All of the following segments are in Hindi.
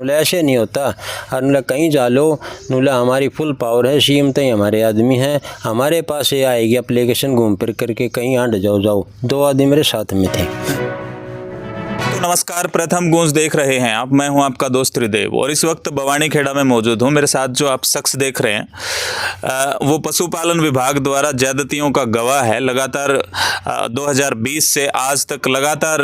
बोले ऐसे नहीं होता। और नुला कहीं जा लो, नुला हमारी फुल पावर है, सीएम तय हमारे आदमी हैं, हमारे पास ये आएगी एप्लीकेशन, घूम फिर करके कहीं आंड जाओ। 2 आदमी मेरे साथ में थे। नमस्कार, प्रथम गूंज देख रहे हैं आप। मैं हूं आपका दोस्त त्रिदेव और इस वक्त बवानी खेड़ा में मौजूद हूं। मेरे साथ जो आप शख्स देख रहे हैं वो पशुपालन विभाग द्वारा ज्यादतियों का गवाह है। लगातार 2020 से आज तक लगातार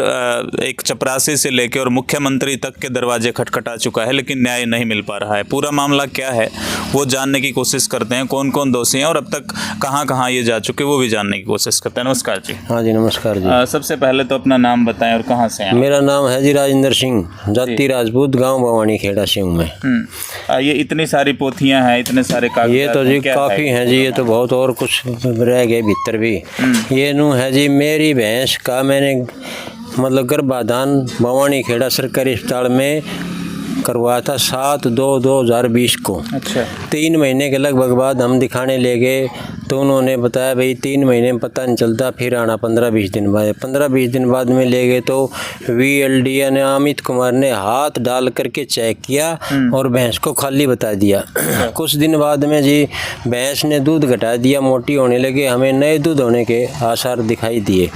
एक चपरासी से लेकर और मुख्यमंत्री तक के दरवाजे खटखटा चुका है, लेकिन न्याय नहीं मिल पा रहा है। पूरा मामला क्या है वो जानने की कोशिश करते हैं, कौन कौन दोषी हैं और अब तक कहाँ कहाँ ये जा चुके वो भी जानने की कोशिश करते हैं। नमस्कार जी। हाँ जी नमस्कार जी। सबसे पहले तो अपना नाम बताएं और कहाँ से हैं? मेरा नाम है जी राजेंद्र सिंह, जाति राजपूत, गांव बवानी खेड़ा सिंह में। ये इतनी सारी पोथियां हैं, इतने सारे कागजात, ये तो जी काफ़ी है? हैं जी, ये तो बहुत और कुछ रह गए भीतर भी। ये नू है जी मेरी भैंस का, मैंने मतलब गर्भाधान बवानी खेड़ा सरकारी अस्पताल में करवाया था 7/2/2020 को। अच्छा। 3 महीने के लगभग बाद हम दिखाने ले गए तो उन्होंने बताया भाई 3 महीने में पता नहीं चलता, फिर आना 15-20 दिन बाद। 15-20 दिन बाद में ले गए तो VLD यानी अमित कुमार ने हाथ डाल करके चेक किया और भैंस को खाली बता दिया। कुछ दिन बाद में जी भैंस ने दूध घटा दिया, मोटी होने लगे, हमें नए दूध होने के आसार दिखाई दिए।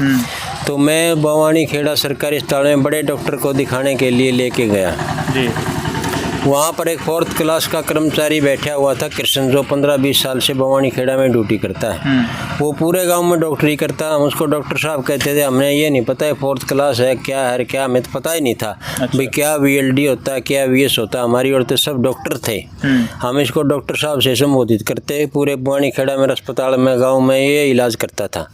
तो मैं बवानी खेड़ा सरकारी अस्पताल में बड़े डॉक्टर को दिखाने के लिए लेके गया जी। वहाँ पर एक 4th क्लास का कर्मचारी बैठा हुआ था कृष्ण, जो 15-20 साल से बवानी खेड़ा में ड्यूटी करता है। वो पूरे गांव में डॉक्टरी करता है। हम उसको डॉक्टर साहब कहते थे, हमने ये नहीं पता है 4th क्लास है क्या है क्या, हमें तो पता ही नहीं था। अच्छा। भाई क्या VLD होता है, क्या VS होता है। हमारी औरतें सब डॉक्टर थे, हम इसको डॉक्टर साहब से संबोधित करते। पूरे बवानी खेड़ा में अस्पताल में गाँव में ये इलाज करता था।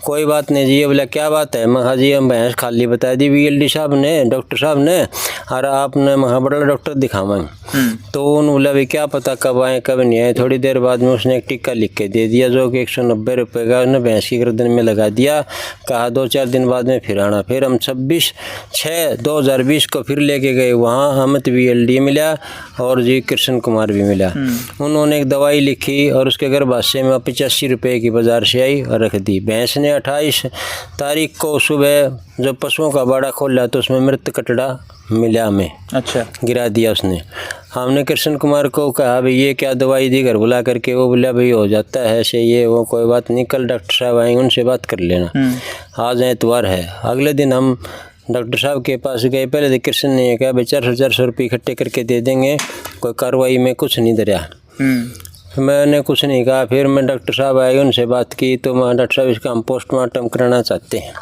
कोई बात नहीं जी। ये बोला क्या बात है? मैं जी हम भैंस खाली बता दी VLD साहब ने, डॉक्टर साहब ने, और आपने बड़ा डॉक्टर दिखावा। तो उन्होंने बोला भाई क्या पता कब आए कब नहीं आए। थोड़ी देर बाद में उसने एक टिक्का लिख के दे दिया जो कि 190 रुपये का, उसने भैंस की गर्दन में लगा दिया। कहा 2-4 दिन बाद में फिर आना। फिर हम 26/6/2020 को फिर लेके गए, वहाँ अमित VLD मिला और जी कृष्ण कुमार भी मिला। उन्होंने एक दवाई लिखी और उसके गर्भाशय में 85 रुपये की बाजार से आई और रख दी। भैंस ने 28 तारीख को सुबह जब पशुओं का बाड़ा खोला तो उसमें मृत कटड़ा मिला हमें। अच्छा। गिरा दिया उसने। हमने कृष्ण कुमार को कहा भाई ये क्या दवाई दी घर बुला करके। वो बोला भाई हो जाता है ऐसे, ये वो कोई बात नहीं, कल डॉक्टर साहब आएंगे उनसे बात कर लेना। आज एतवार है। अगले दिन हम डॉक्टर साहब के पास गए। पहले तो कृष्ण ने कहा भाई 400 रुपये इकट्ठे करके दे देंगे, कोई कार्रवाई में कुछ नहीं धरा। मैंने कुछ नहीं कहा। फिर मैं डॉक्टर साहब आए, उनसे बात की तो डॉक्टर साहब इसका हम पोस्टमार्टम कराना चाहते हैं।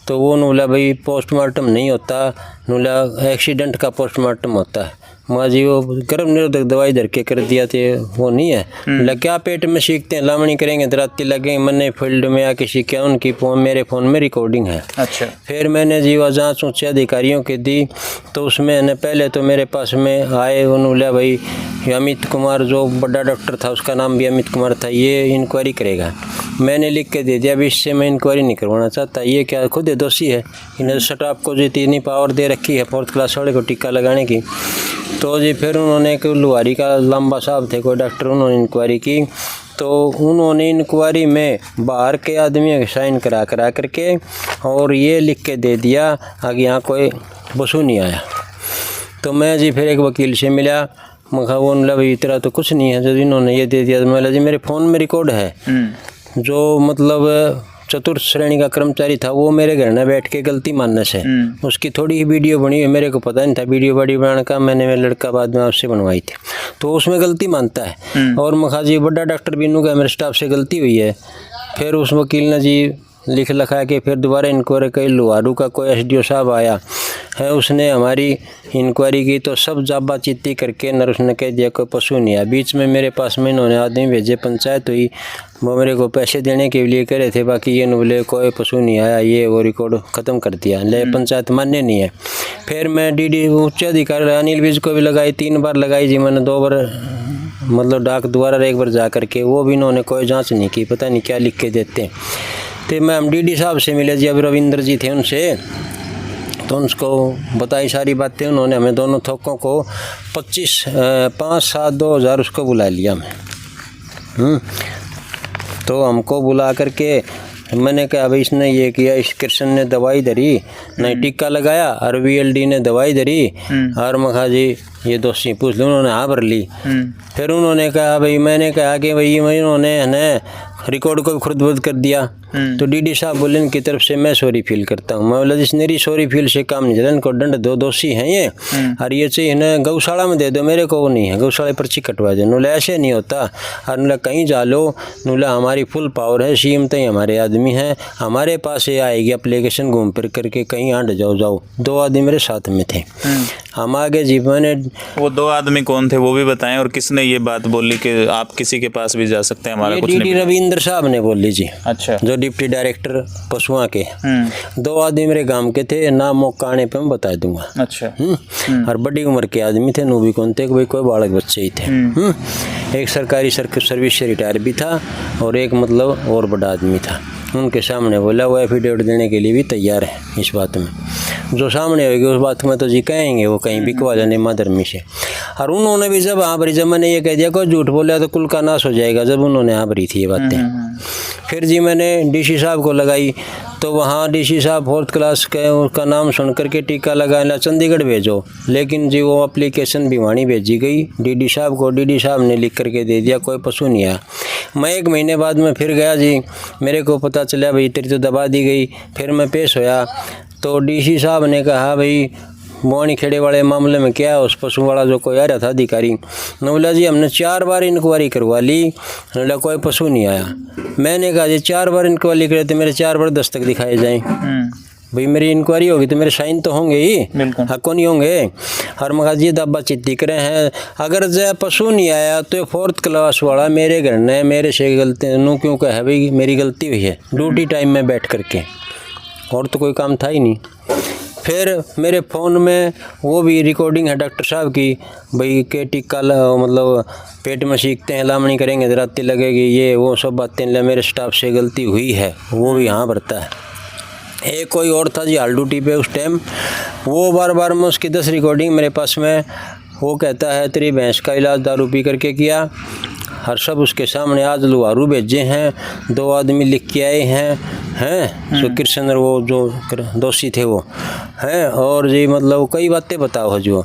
तो वो बोला भाई पोस्टमार्टम नहीं होता, बोला एक्सीडेंट का पोस्टमार्टम होता है। माँ जी वो गर्भ निरोधक दवाई धर के कर दिया थे, वो नहीं है। बोला क्या पेट में सीखते हैं, लावणी करेंगे दराती लगेंगे। मैंने फील्ड में आके सीखा, उनकी मेरे फ़ोन में रिकॉर्डिंग है। अच्छा। फिर मैंने जी वह जाँच ऊँचे अधिकारियों की दी तो उसमें पहले तो मेरे पास में आए, उन्होंने बोला भाई अमित कुमार जो बड़ा डॉक्टर था उसका नाम भी अमित कुमार था, ये इंक्वायरी करेगा। मैंने लिख के दे दिया, अभी इससे मैं इंक्वायरी नहीं करवाना चाहता। ये क्या खुद दोषी है, इन्हें स्टाफ को जो इतनी पावर दे रखी है 4th क्लास वाले को टीका लगाने की। तो जी फिर उन्होंने एक लुहारी का लंबा साहब थे कोई डॉक्टर, उन्होंने इंक्वायरी की। तो उन्होंने इंक्वायरी में बाहर के आदमी साइन करा करके और ये लिख के दे दिया आगे यहाँ कोई बसू नहीं आया। तो मैं जी फिर एक वकील से मिला, मखा वो बोला भाई इतना तो कुछ नहीं है जो इन्होंने ये दे दिया। तो मैं जी मेरे फ़ोन में रिकॉर्ड है, जो मतलब 4th श्रेणी का कर्मचारी था वो मेरे घर में बैठ के गलती मानने से उसकी थोड़ी ही वीडियो बनी है, मेरे को पता नहीं था वीडियो बड़ी बनाने का। मैंने मेरा लड़का बाद में आपसे बनवाई थी, तो उसमें गलती मानता है। और मखा जी बड़ा डॉक्टर बीनू का मेरे स्टाफ से गलती हुई है। फिर उस वकील ने जी लिख लिखा के फिर दोबारा इंक्वायरी करी। लुहारू का कोई SDO साहब आया है, उसने हमारी इंक्वायरी की तो सब जाबा चित्ती करके नर उसने कह दिया कोई पशु नहीं आया। बीच में मेरे पास में इन्होंने आदमी भेजे, पंचायत हुई, वो मेरे को पैसे देने के लिए कह रहे थे, बाकी ये बोले कोई पशु नहीं आया, ये वो रिकॉर्ड ख़त्म कर दिया। ले पंचायत मान्य नहीं है। फिर मैं DD उच्च अधिकारी अनिल विज को भी लगाई, 3 बार लगाई जी मैंने, 2 बार मतलब डाक द्वारा, एक बार जा करके, वो भी इन्होंने कोई जाँच नहीं की, पता नहीं क्या लिख के देते। तो मैं DD साहब से मिले जी, अब रविंद्र जी थे उनसे, तो उनको बताई सारी बातें। उन्होंने हमें दोनों थोकों को 5/7/2000 उसको बुला लिया मैं। तो हमको बुला करके मैंने कहा भाई इसने ये किया, इस कृष्ण ने दवाई धरी, नहीं टिक्का लगाया, और VLD ने दवाई धरी, और मखा जी ये दोषी पूछ लो, उन्होंने हाँ भर ली। फिर उन्होंने कहा भाई, मैंने कहा कि भाई उन्होंने रिकॉर्ड को भी खुर्द-बुर्द कर दिया। तो DD साहब बोले इनकी तरफ से मैं सॉरी फील करता हूँ। मैं बोला जिस मेरी सॉरी फील से काम नहीं चला, इनको दंड दो, दोषी हैं ये, और ये चाहिए इन्हें गौशाला में दे दो, मेरे को वो नहीं है, गौशाला पर्ची कटवा दो। नूला ऐसे नहीं होता, और नूला कहीं जा लो, नूला हमारी फुल पावर है, CM तक हमारे आदमी हैं, हमारे पास ये आएगी एप्लीकेशन, घूम फिर करके कहीं आंड जाओ। 2 आदमी मेरे साथ में थे, हम आगे जी। मैंने वो 2 आदमी कौन थे वो भी बताएं, और किसने ये बात बोली कि आप किसी के पास भी जा सकते हैं, हमारा कुछ DD नहीं। रविंद्र साहब ने बोली जी, अच्छा। जो डिप्टी डायरेक्टर पशुओं के। 2 आदमी मेरे गांव के थे, नाम मौका आने पे मैं बता दूंगा। अच्छा। और बड़ी उम्र के आदमी थे, नू भी कौन थे, कोई बालक बच्चे ही थे। एक सरकारी सर्विस से रिटायर भी था, और एक मतलब और बड़ा आदमी था। उनके सामने बोला, वो एफिडेविट देने के लिए भी तैयार है इस बात में, जो सामने होगी उस बात में तो जी कहेंगे, वो कहीं बिकवा जाने माँ धर्मी से। और उन्होंने भी जब हाँ भरी, जब मैंने ये कह दिया कोई झूठ बोला तो कुल का नाश हो जाएगा, जब उन्होंने हाँ भरी थी ये बातें, फिर जी मैंने DC साहब को लगाई। तो वहाँ DC साहब 4th क्लास के, उसका नाम सुन करके टीका लगाया, चंडीगढ़ भेजो, लेकिन जी वो एप्लीकेशन भिवानी भेजी गई DD साहब को, DD साहब ने लिख करके दे दिया, कोई पशु नहीं आया। मैं 1 महीने बाद में फिर गया जी, मेरे को पता चला भाई तेरी तो दबा दी गई। फिर मैं पेश होया, तो DC साहब ने कहा भाई बवानी खेड़े वाले मामले में क्या है, उस पशु वाला जो कोई आ रहा था अधिकारी, बोला जी हमने 4 बार इंक्वायरी करवा ली, बोला कोई पशु नहीं आया। मैंने कहा जी 4 बार इंक्वायरी करे तो मेरे 4 बार दस्तक दिखाए जाएं, भाई मेरी इंक्वायरी होगी तो मेरे साइन तो होंगे ही, हक्को नहीं होंगे। और मगा जी दब्बा चित्ती करे हैं, अगर जय पशु नहीं आया तो 4th क्लास वाला मेरे घर ने मेरे से गलती नू क्यों कहे, भाई मेरी गलती हुई है ड्यूटी टाइम में बैठ करके, और तो कोई काम था ही नहीं। फिर मेरे फ़ोन में वो भी रिकॉर्डिंग है डॉक्टर साहब की, भाई के टिक्का मतलब पेट में सीखते हैं, लामणी करेंगे तो रात्रि लगेगी, ये वो सब बातें, मेरे स्टाफ से गलती हुई है, वो भी यहाँ भरता है। एक कोई और था जी हाल ड्यूटी पे उस टाइम, वो बार में उसकी 10 रिकॉर्डिंग मेरे पास में, वो कहता है तेरी भैंस का इलाज दारू पी करके किया, हर सब उसके सामने आज लुहारू भेजे हैं, 2 आदमी लिख के आए हैं जो कृष्ण वो जो दोषी थे वो हैं, और जी मतलब कई बातें बताओ जो,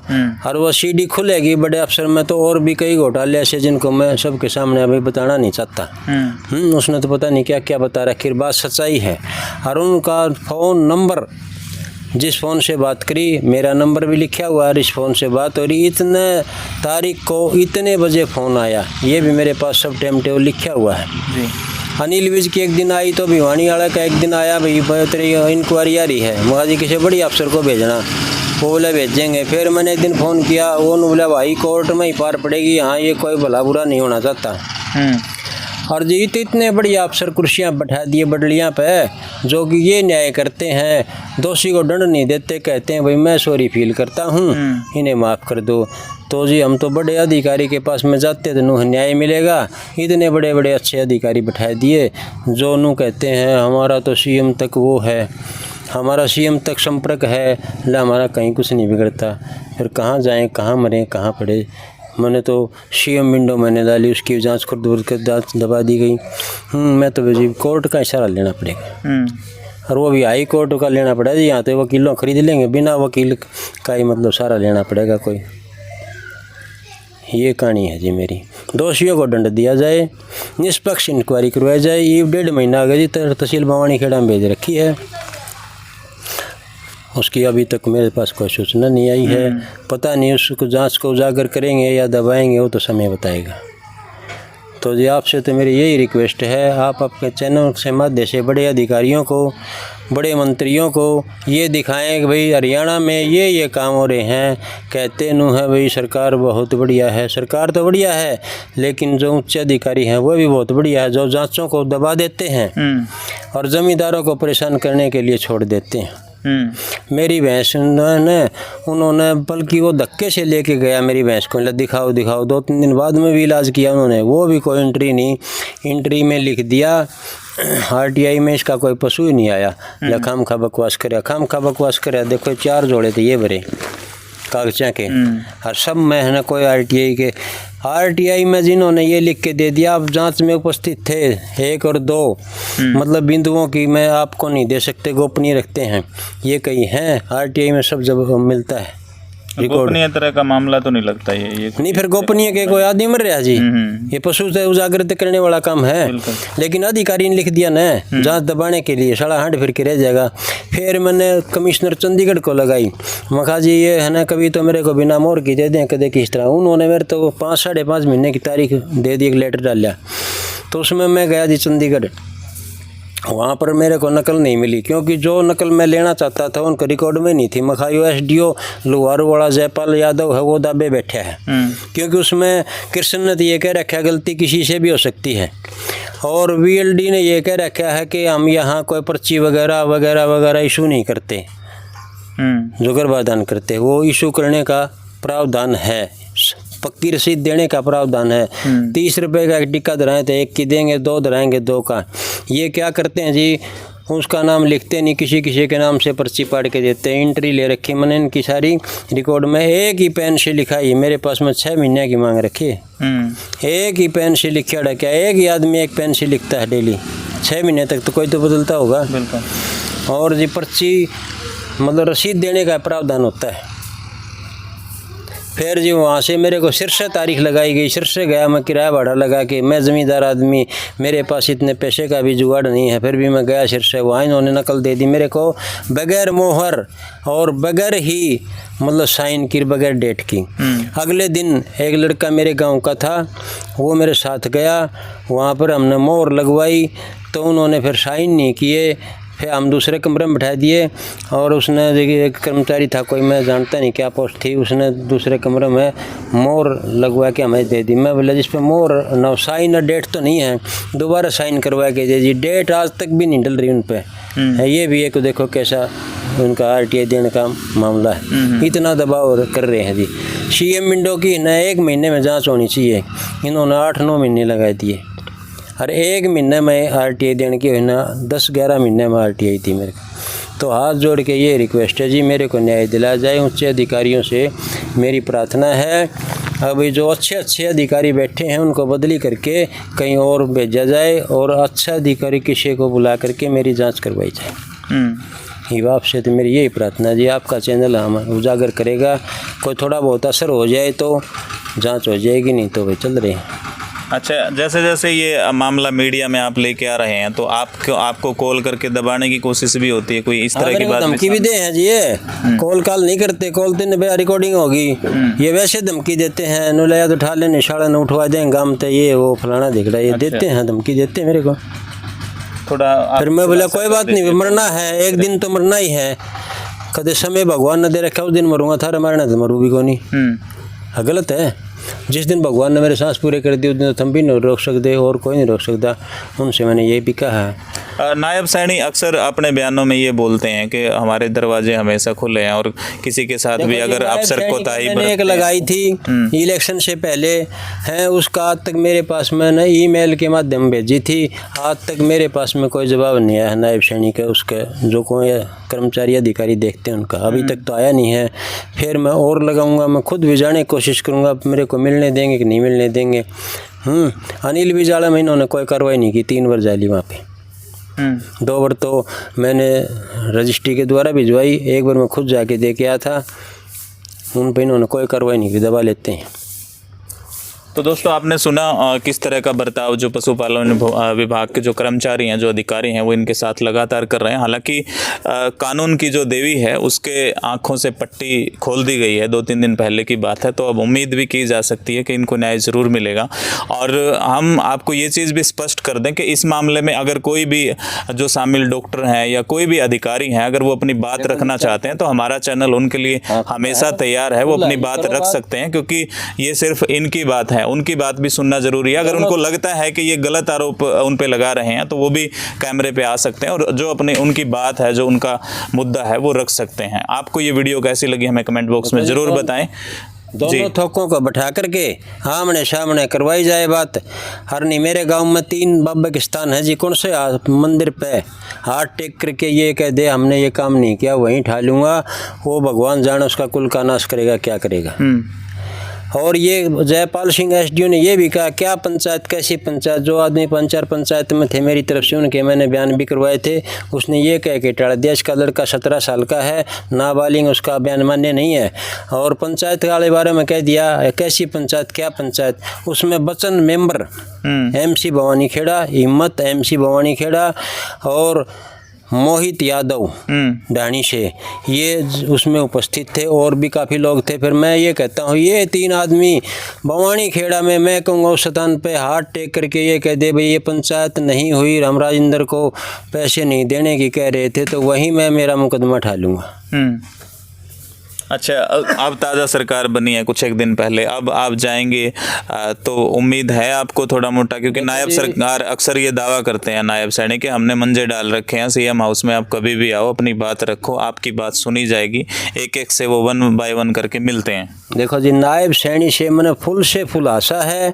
और वो CD खुलेगी बड़े अफसर में तो और भी कई घोटाले ऐसे जिनको मैं सबके सामने अभी बताना नहीं चाहता। उसने तो पता नहीं क्या क्या बता रहा, आखिर बात सच्चाई है। और उनका फ़ोन नंबर, जिस फ़ोन से बात करी, मेरा नंबर भी लिखा हुआ है, इस फ़ोन से बात हो रही, इतने तारीख को इतने बजे फ़ोन आया, ये भी मेरे पास सब टाइम टेबल लिखा हुआ है जी। अनिल विज की एक दिन आई, तो भिवानी वाला का एक दिन आया, भाई तेरी इंक्वायरी आ रही है, मगा जी किसी बड़ी अफसर को भेजना, वो बोला भेजेंगे। फिर मैंने एक दिन फ़ोन किया, वो बोला भाई कोर्ट में ही पार पड़ेगी, हाँ ये कोई भला बुरा नहीं होना चाहता। और जी तो इतने बड़ी अफसर कुर्सियाँ बैठा दिए बडलियाँ पे, जो कि ये न्याय करते हैं, दोषी को दंड नहीं देते, कहते हैं भाई मैं सॉरी फील करता हूँ, इन्हें माफ़ कर दो। तो जी हम तो बड़े अधिकारी के पास में जाते तो नू न्याय मिलेगा, इतने बड़े बड़े अच्छे अधिकारी बैठा दिए, जो नू कहते हैं हमारा तो CM तक वो है, हमारा CM तक संपर्क है, ला हमारा कहीं कुछ नहीं बिगड़ता। फिर कहाँ जाएँ, कहाँ मरें, कहाँ पड़े। मैंने तो CM विंडो मैंने डाली, उसकी जांच खुद कर जांच दबा दी गई। मैं तो जी कोर्ट का इशारा लेना पड़ेगा, और वो भी हाई कोर्ट का लेना पड़ेगा जी। यहाँ तो वकीलों खरीद लेंगे, बिना वकील का ही मतलब सारा लेना पड़ेगा कोई। ये कहानी है जी मेरी। दोषियों को दंड दिया जाए, निष्पक्ष इंक्वायरी करवाई जाए। ये 1.5 महीना आ गया जी, तहसील बवानी खेड़ा में भेज रखी है, उसकी अभी तक मेरे पास कोई सूचना नहीं आई है। पता नहीं उसको जांच को उजागर करेंगे या दबाएंगे, वो तो समय बताएगा। तो जी आपसे तो मेरी यही रिक्वेस्ट है, आप अपने चैनल से माध्यम से बड़े अधिकारियों को, बड़े मंत्रियों को ये दिखाएं कि भाई हरियाणा में ये काम हो रहे हैं। कहते नू है भाई सरकार बहुत बढ़िया है, सरकार तो बढ़िया है, लेकिन जो उच्च अधिकारी हैं वो भी बहुत बढ़िया है, जो जांचों को दबा देते हैं और ज़मींदारों को परेशान करने के लिए छोड़ देते हैं। मेरी भैंस ने उन्होंने बल्कि वो धक्के से लेके गया मेरी भैंस को, दिखाओ 2-3 दिन बाद में भी इलाज किया उन्होंने, वो भी कोई एंट्री नहीं, एंट्री में लिख दिया RTI में इसका कोई पशु ही नहीं आया। खाम खा बकवास करे, देखो 4 जोड़े थे ये भरे कागजा के, और सब में है ना कोई RTI के आरटीआई में जिन्होंने ये लिख के दे दिया, आप जांच में उपस्थित थे 1 और 2 मतलब बिंदुओं की मैं आपको नहीं दे सकते, गोपनीय रखते हैं, ये कहीं है आरटीआई में सब जब मिलता है रिकॉर्ड। गोपनीय तरह का मामला तो नहीं लगता ये नहीं, फिर गोपनीय के कोई आदमी मर रहा जी, ये पशु से उजागर करने वाला काम है। लेकिन अधिकारी ने लिख दिया ना जांच दबाने के लिए, साला हट फिर के रह जाएगा। फिर मैंने कमिश्नर चंडीगढ़ को लगाई, मखा जी ये है ना, कभी तो मेरे को बिना मोहर की दे दें, कदे किस तरह। उन्होंने मेरे तो 5 साढ़े 5 महीने की तारीख दे दी, एक लेटर डाला, तो उसमें मैं गया जी चंडीगढ़। वहाँ पर मेरे को नकल नहीं मिली, क्योंकि जो नकल मैं लेना चाहता था उनका रिकॉर्ड में नहीं थी। मखायो एसडीओ लुहारू वाला जयपाल यादव है, वो दाबे बैठा है, क्योंकि उसमें कृष्ण ने तो ये कह रखा है गलती किसी से भी हो सकती है, और वीएलडी ने ये कह रखा है कि हम यहाँ कोई पर्ची वगैरह वगैरह वगैरह इशू नहीं करते, जो गर्भाधान करते वो इशू करने का प्रावधान है, पक्की रसीद देने का प्रावधान है। 30 रुपए का एक टिक्का धराएं तो 1 की देंगे, 2 धराएंगे 2 का। ये क्या करते हैं जी, उसका नाम लिखते नहीं, किसी किसी के नाम से पर्ची पाड़ के देते हैं। एंट्री ले रखी मैंने इनकी सारी रिकॉर्ड में, एक ही पेन से लिखा है मेरे पास में 6 महीने की मांग रखी है, एक ही पेन से लिखा रखा है। एक ही आदमी एक पेन से लिखता है डेली, 6 महीने तक तो कोई तो बदलता होगा। और जी पर्ची मतलब रसीद देने का प्रावधान होता है। फिर जी वहाँ से मेरे को सिरसे तारीख लगाई गई, सिरसे गया मैं किराया भाड़ा लगा के, मैं ज़मींदार आदमी, मेरे पास इतने पैसे का भी जुगाड़ नहीं है, फिर भी मैं गया सिरसे, वहाँ इन्होंने नकल दे दी मेरे को बगैर मोहर और बगैर ही मतलब साइन की, बगैर डेट की। अगले दिन एक लड़का मेरे गांव का था, वो मेरे साथ गया, वहाँ पर हमने मोहर लगवाई, तो उन्होंने फिर साइन नहीं किए। फिर हम दूसरे कमरे में बैठा दिए, और उसने देखिए एक कर्मचारी था कोई, मैं जानता नहीं क्या पोस्ट थी, उसने दूसरे कमरे में मोहर लगवा के हमें दे दी। मैं बोला जिस पे मोहर न साइन और डेट तो नहीं है, दोबारा साइन करवा के दे दी। डेट आज तक भी नहीं डल रही उन पे है। ये भी एक देखो कैसा उनका आरटीआई देने का मामला है, इतना दबाव कर रहे हैं जी। सीएम विंडो की न 1 महीने में जाँच होनी चाहिए, इन्होंने 8-9 महीने लगा दिए। हर 1 महीने में आरटीआई देने की हुई ना, 10-11 महीने में आरटीआई थी मेरे को। तो हाथ जोड़ के ये रिक्वेस्ट है जी, मेरे को न्याय दिलाया जाए। उच्च अधिकारियों से मेरी प्रार्थना है, अभी जो अच्छे अधिकारी बैठे हैं उनको बदली करके कहीं और भेजा जाए, और अच्छा अधिकारी किसी को बुला करके मेरी जांच करवाई जाए। ये आपसे तो मेरी यही प्रार्थना जी, आपका चैनल हम उजागर करेगा, कोई थोड़ा बहुत असर हो जाए तो जाँच हो जाएगी, नहीं तो भाई चल रहे हैं। अच्छा, जैसे जैसे ये मामला मीडिया में आप लेके आ रहे हैं, तो आपको कॉल करके दबाने की कोशिश भी होती है, कोई इस तरह की बात? धमकी भी दे हैं जी, ये कॉल नहीं करते, कॉल तो भैया रिकॉर्डिंग होगी, ये वैसे धमकी देते हैं, नुलाया तो उठा लेने, शाला ने उठवा देंगे, हम तो ये वो फलाना दिख रहा है, ये देते हैं, धमकी देते हैं मेरे को। थोड़ा फिर मैं बोला कोई बात नहीं, मरना है एक दिन तो मरना ही है, कदे समय भगवान ने दे रखा उस दिन मरूंगा, थारा मारना तो मरू भी को नहीं। गलत है, जिस दिन भगवान ने मेरे सांस पूरे कर दिए उस दिन तो तुम भी नहीं रोक सकते और कोई नहीं रोक सकता। उनसे मैंने ये भी कहा है। नायब सैनी अक्सर अपने बयानों में ये बोलते हैं कि हमारे दरवाजे हमेशा खुले हैं, और किसी के साथ भी अगर अफसर कोताही मैंने एक लगाई थी इलेक्शन से पहले है, उसका आज तक मेरे पास मैंने ईमेल के माध्यम भेजी थी, आज तक मेरे पास में कोई जवाब नहीं आया नायब सैनी का, उसके जो कोई कर्मचारी अधिकारी देखते हैं उनका, अभी तक तो आया नहीं है। फिर मैं और लगाऊंगा, मैं खुद भी जाने की कोशिश करूंगा, मेरे को मिलने देंगे कि नहीं मिलने देंगे। अनिल बिजाला में इन्होंने कोई कार्रवाई नहीं की, 3 बार जाली वहाँ पे, 2 बार तो मैंने रजिस्ट्री के द्वारा भिजवाई, 1 बार मैं खुद जाके दे के आया था, उन पर इन्होंने कोई कार्रवाई नहीं की, दबा लेते हैं। तो दोस्तों आपने सुना किस तरह का बर्ताव जो पशुपालन विभाग के जो कर्मचारी हैं, जो अधिकारी हैं, वो इनके साथ लगातार कर रहे हैं। हालांकि कानून की जो देवी है उसके आंखों से पट्टी खोल दी गई है, 2-3 दिन पहले की बात है, तो अब उम्मीद भी की जा सकती है कि इनको न्याय ज़रूर मिलेगा। और हम आपको ये चीज़ भी स्पष्ट कर दें कि इस मामले में अगर कोई भी जो शामिल डॉक्टर हैं या कोई भी अधिकारी हैं, अगर वो अपनी बात रखना चाहते हैं तो हमारा चैनल उनके लिए हमेशा तैयार है, वो अपनी बात रख सकते हैं, क्योंकि ये सिर्फ इनकी बात है, उनकी बात भी सुनना जरूरी है। अगर उनको लगता है कि ये गलत आरोप उन पे लगा रहे हैं तो वो भी कैमरे पे आ सकते हैं और जो अपने उनकी बात है, जो उनका मुद्दा है, वो रख सकते हैं। आपको ये वीडियो कैसी लगी हमें कमेंट बॉक्स में जरूर बताएं। दोनों थोकों को बैठा करके आमने सामने करवाई जाए बात। हरनी मेरे गांव में 3 बाबा के स्थान है जी, कौन से मंदिर पे हाथ टेक करके ये कह दे हमने ये काम नहीं किया, वहीं ठा लूँगा, वो भगवान जाने उसका कुल का नाश करेगा, क्या करेगा। और ये जयपाल सिंह एसडीओ ने ये भी कहा क्या पंचायत कैसी पंचायत, जो आदमी पंचायत में थे मेरी तरफ से उनके मैंने बयान भी करवाए थे, उसने ये कह के टाल दिया इसका लड़का 17 साल का है, नाबालिग, उसका बयान मान्य नहीं है। और पंचायत वाले बारे में कह दिया कैसी पंचायत क्या पंचायत, उसमें बचन मेंबर एमसी भवानी खेड़ा, हिम्मत एमसी भवानी खेड़ा और मोहित यादव ढाणी से ये उसमें उपस्थित थे, और भी काफ़ी लोग थे। फिर मैं ये कहता हूँ ये 3 आदमी भवानी खेड़ा में मैं कहूँगा उस स्थान पे हाथ टेक करके ये कह दे भाई ये पंचायत नहीं हुई, हम राजेंद्र को पैसे नहीं देने की कह रहे थे, तो वहीं मैं मेरा मुकदमा उठा लूँगा। अच्छा, अब ताज़ा सरकार बनी है कुछ एक दिन पहले, अब आप जाएंगे तो उम्मीद है आपको थोड़ा मोटा, क्योंकि नायब सरकार अक्सर ये दावा करते हैं नायब सैनिक कि हमने मंजे डाल रखे हैं सीएम हाउस में, आप कभी भी आओ अपनी बात रखो, आपकी बात सुनी जाएगी, एक एक से वो 1 बाय 1 करके मिलते हैं। देखो जी, नायब सैनी से मैंने फुल से फुल आशा है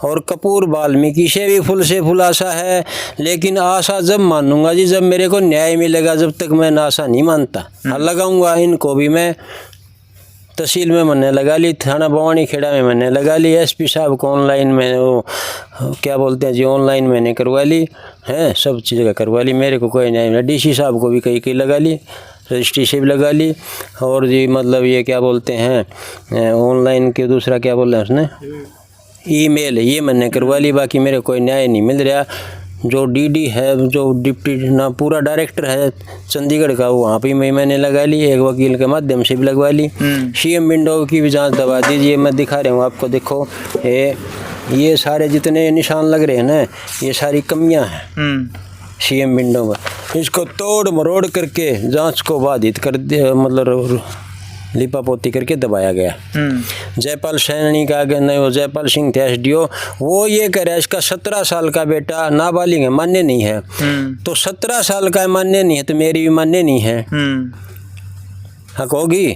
और कपूर वाल्मीकि से भी फुल से फुल आशा है, लेकिन आशा जब मानूंगा जी जब मेरे को न्याय मिलेगा, जब तक मैं आशा नहीं मानता। लगाऊंगा इनको भी मैं तहसील में मैंने लगा ली, थाना भवानी खेड़ा में मैंने लगा ली, एसपी साहब को ऑनलाइन में वो क्या बोलते हैं जी ऑनलाइन मैंने करवा ली है, सब चीज़ करवा ली, मेरे को कोई नहीं। डीसी साहब को भी कहीं लगा ली, रजिस्ट्री से भी लगा ली, और जी मतलब ये क्या बोलते हैं ऑनलाइन के दूसरा क्या बोल रहे हैं उसने ईमेल, ये मैंने करवा ली। बाकी मेरे कोई न्याय नहीं मिल रहा। जो डीडी है, जो डिप्टी ना पूरा डायरेक्टर है चंडीगढ़ का, वहाँ पे मैंने लगा ली, एक वकील के माध्यम से भी लगवा ली। सीएम विंडो की भी जांच दबा दीजिए, मैं दिखा रहा हूँ आपको, देखो ये सारे जितने निशान लग रहे हैं ना, ये सारी कमियां हैं सीएम विंडो में। इसको तोड़ मरोड़ करके जांच को बाधित कर दिया, मतलब लिपापोती करके दबाया गया। जयपाल सैनी का नहीं, वो जयपाल सिंह थे एसडीओ, वो ये कह रहा है इसका 17 साल का बेटा नाबालिग है, मान्य नहीं है। तो 17 साल का मान्य नहीं है तो मेरी भी मान्य नहीं है, हक होगी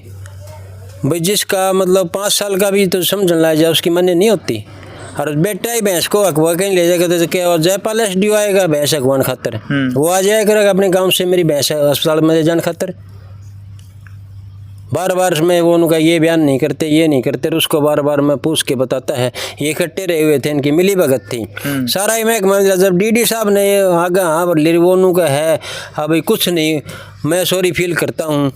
भाई। जिसका मतलब 5 साल का भी तो समझ ला जाए उसकी मान्य नहीं होती, और बेटा ही भैंस को अखवा कहीं ले जाएगा तो क्या, और जयपाल एसडीओ आएगा भैंस अखवान खातर, वो आ जाया करेगा अपने गाँव से मेरी भैंस अस्पताल में जान खातर। बार बार मैं वो उनका ये बयान नहीं करते, ये नहीं करते, उसको बार बार मैं पूछ के बताता है। ये इकट्ठे रहे हुए थे, इनकी मिली भगत थी सारा ही महकमा। जब डीडी साहब ने आगे हाँ वो का है, हाँ भाई कुछ नहीं, मैं सॉरी फील करता हूँ,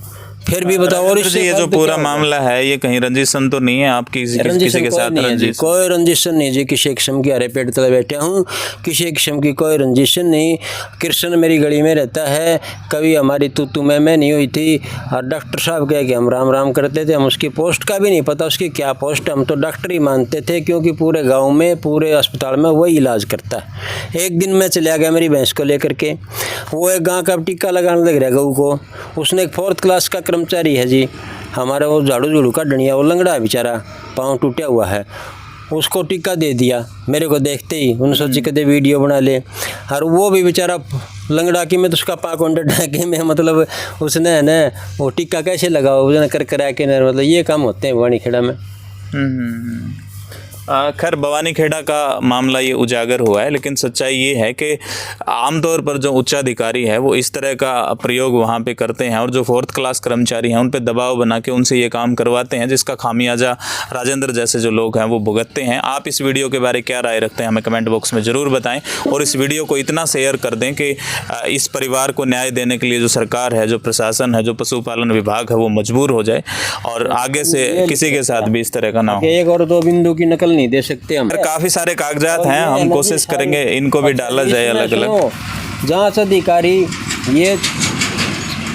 फिर भी बताओ। और इससे ये जो पूरा मामला है ये कहीं रंजिशन तो नहीं है आपकी किसी के साथ? कोई रंजिशन नहीं जी, किसी किस्म की हरे पेड़ तले बैठा हूँ, किसी किस्म की कोई रंजिशन नहीं। कृष्ण मेरी गली में रहता है, कभी हमारी तू मैं नहीं हुई थी। और डॉक्टर साहब कह के हम राम राम करते थे, हम उसकी पोस्ट का भी नहीं पता उसकी क्या पोस्ट, हम तो डॉक्टर ही मानते थे, क्योंकि पूरे गाँव में पूरे अस्पताल में वही इलाज करता है। एक दिन मैं चला गया मेरी भैंस को लेकर के, वो एक गाँव का टीका लगाने लग रहा गऊ को, उसने एक 4th क्लास का कर्मचारी है जी हमारा, वो झाड़ू का डंडिया, वो लंगड़ा है बेचारा, पाँव टूटा हुआ है, उसको टीका दे दिया। मेरे को देखते ही उन्होंने सोची कहते वीडियो बना ले, और वो भी बेचारा लंगड़ा की, मैं तो उसका पाँव कोंडा के मैं मतलब उसने है ना वो टीका कैसे लगा उसने कर करा के, मतलब ये काम होते हैं भवानी खेड़ा में। खैर भवानी खेड़ा का मामला ये उजागर हुआ है, लेकिन सच्चाई ये है कि आमतौर पर जो उच्चाधिकारी है वो इस तरह का प्रयोग वहाँ पे करते हैं, और जो 4th क्लास कर्मचारी हैं उन पे दबाव बना के उनसे ये काम करवाते हैं, जिसका खामियाजा राजेंद्र जैसे जो लोग हैं वो भुगतते हैं। आप इस वीडियो के बारे क्या राय रखते हैं हमें कमेंट बॉक्स में ज़रूर बताएं, और इस वीडियो को इतना शेयर कर दें कि इस परिवार को न्याय देने के लिए जो सरकार है, जो प्रशासन है, जो पशुपालन विभाग है वो मजबूर हो जाए, और आगे से किसी के साथ भी इस तरह का ना हो। एक और 2 बिंदु की नकल नहीं दे सकते हम, काफी सारे कागजात हैं, हम कोशिश करेंगे इनको भी डाला जाए अलग अलग। जांच अधिकारी ये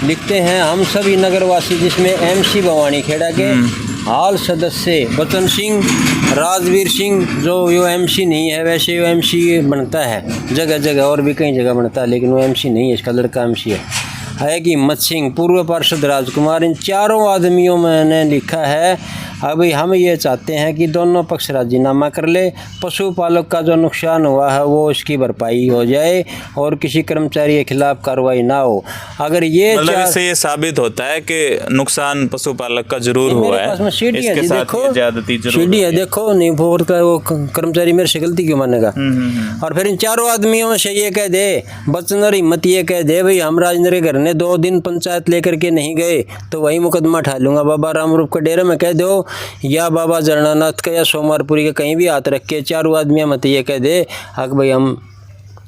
लिखते हैं हम सभी नगरवासी, जिसमें एमसी भवानी खेड़ा के हाल सदस्य बचन सिंह, राजवीर सिंह, जो यो एमसी नहीं है, वैसे यो एमसी बनता है जगह जगह और भी कई जगह बनता है, लेकिन वो एमसी नहीं है, इसका लड़का एमसी है कि हिम्मत सिंह, पूर्व पार्षद राजकुमार, इन चारों आदमियों में लिखा है अभी हम ये चाहते हैं कि दोनों पक्ष राजीनामा कर ले, पशुपालक का जो नुकसान हुआ है वो इसकी भरपाई हो जाए और किसी कर्मचारी के खिलाफ कार्रवाई ना हो। अगर ये मतलब इससे ये साबित होता है कि नुकसान पशुपालक का जरूर हुआ है, इसके साथ ये ज्यादती जरूर सीढ़ी है, देखो नहीं फोर का वो कर्मचारी मेरे से गलती क्यों मानेगा। और फिर इन चारों आदमियों में से ये कह दे, बचन और हिम्मत ये कह दे भाई हम राजेंद्र के घर ने 2 दिन पंचायत लेकर के नहीं गए तो वही मुकदमा उठा लूंगा। बाबा रामरूप के डेरे में कह दो या बाबा जरनानाथ का या सोमवारपुरी का कहीं भी हाथ रख के चारों आदमी मत ये कह दे हक भाई हम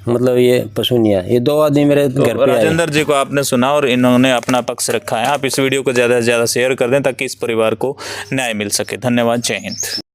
मतलब ये पशु नहीं है। ये 2 आदमी मेरे घर पे आए। राजेंद्र जी को आपने सुना और इन्होंने अपना पक्ष रखा है। आप इस वीडियो को ज़्यादा से ज़्यादा शेयर कर दें ताकि इस परिवार को न्याय मिल सके। धन्यवाद। जय हिंद।